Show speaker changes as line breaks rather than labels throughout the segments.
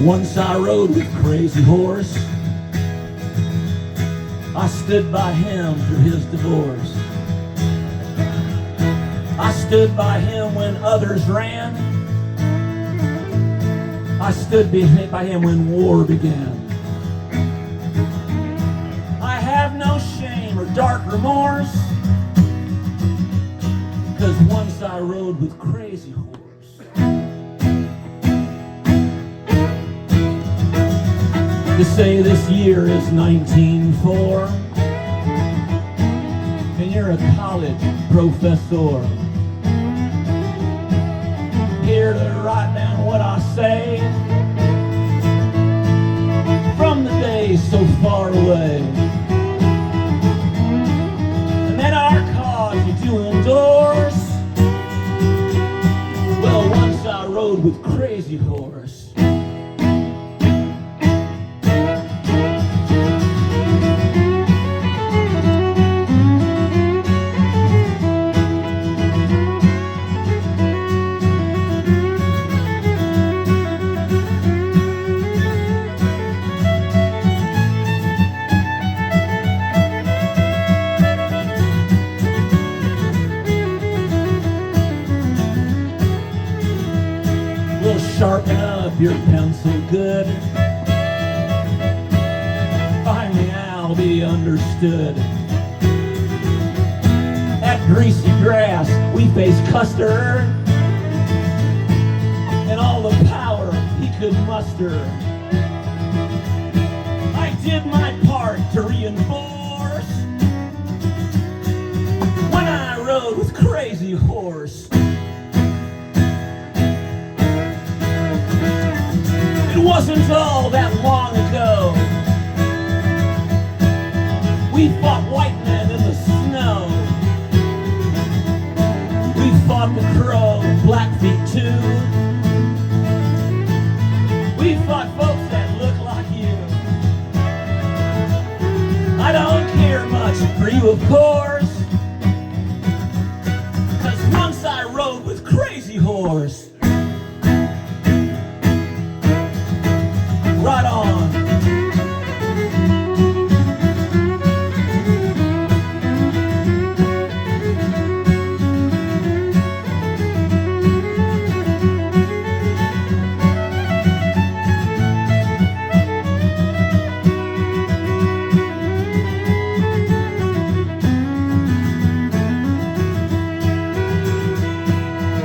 Once I rode with Crazy Horse. I stood by him through his divorce. I stood by him when others ran. I stood by him when war began. I have no shame or dark remorse, 'cause once I rode with Crazy Horse. They say this year is 1904, and you're a college professor, here to write down what I say from the days so far away. And then our cause you do endorse. Well, once I rode with Crazy Horse. Sharpen up your pencil good. Finally I'll be understood. At Greasy Grass we faced Custer and all the power he could muster. I did my part to reinforce when I rode with Crazy Horse. It wasn't all that long ago we fought white men in the snow. We fought the Crow, Blackfeet too. We fought folks that look like you. I don't care much for you, of course, 'cause once I rode with Crazy Horse. Right on.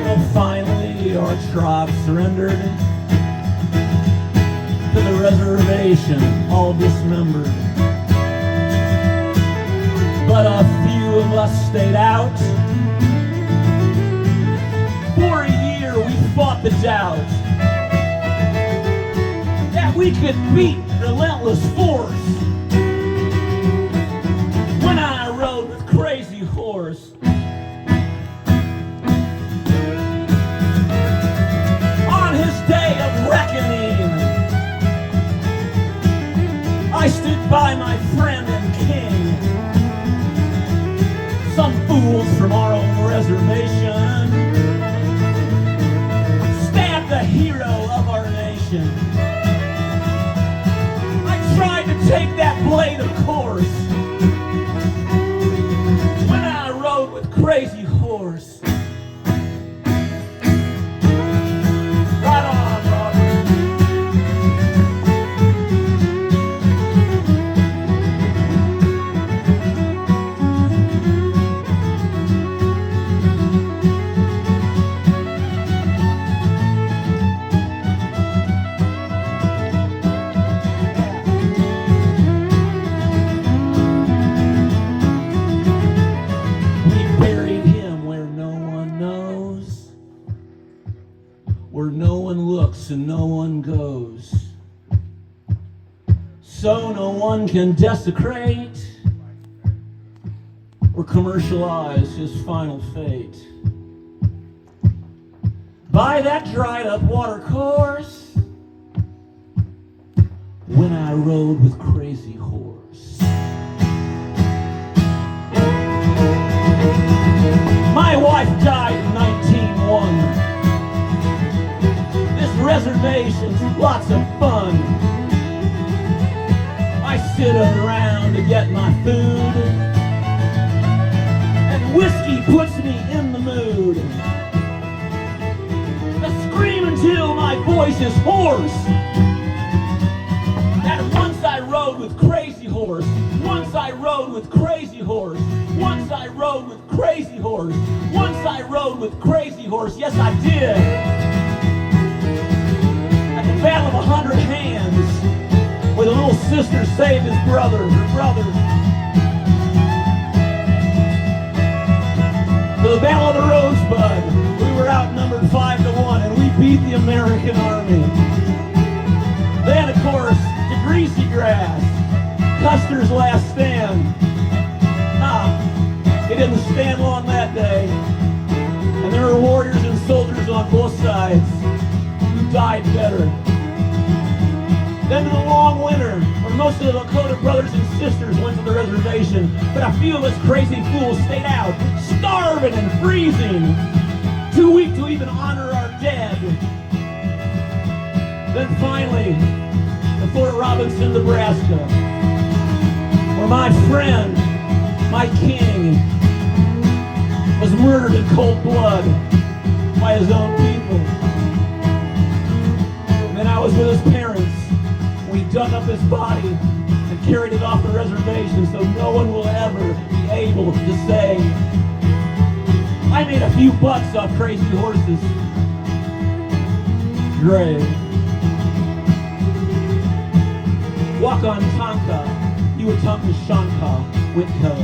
Well, finally our tribe surrendered to the reservation, all dismembered. But a few of us stayed out. For a year we fought the doubt that we could beat relentless force when I rode with Crazy Horse. On his day of reckoning, I stood by my friend and king. Some fools from our own reservation stabbed the hero of our nation. I tried to take that blade, of course, when I rode with Crazy Horse. Right on. Where no one looks and no one goes, so no one can desecrate or commercialize his final fate. By that dried up water course, when I rode with Crazy Horse. My wife died in 1901. This reservations, lots of fun. I sit around to get my food, and whiskey puts me in the mood. I scream until my voice is hoarse. And once I rode with Crazy Horse. Once I rode with Crazy Horse. Once I rode with Crazy Horse. Once I rode with Crazy Horse. Yes, I did. At the Battle of 100 Hands, where the little sister saved her brother. For the Battle of the Rosebud, we were outnumbered 5-1, and we beat the American Army. Then, of course, to Greasy Grass, Custer's last stand. He didn't stand long that day. And there were warriors and soldiers on both sides who died better. Then to the long winter, where most of the Lakota brothers and sisters went to the reservation, but a few of us crazy fools stayed out, starving and freezing, too weak to even honor our dead. Then finally, to Fort Robinson, Nebraska, where my friend, my king, was murdered in cold blood by his own people. And then I was with his parents. We dug up his body and carried it off the reservation so no one will ever be able to say, I made a few bucks off Crazy Horse's grave. Walk on Tonka, you a Tonka Shanka, Whitco.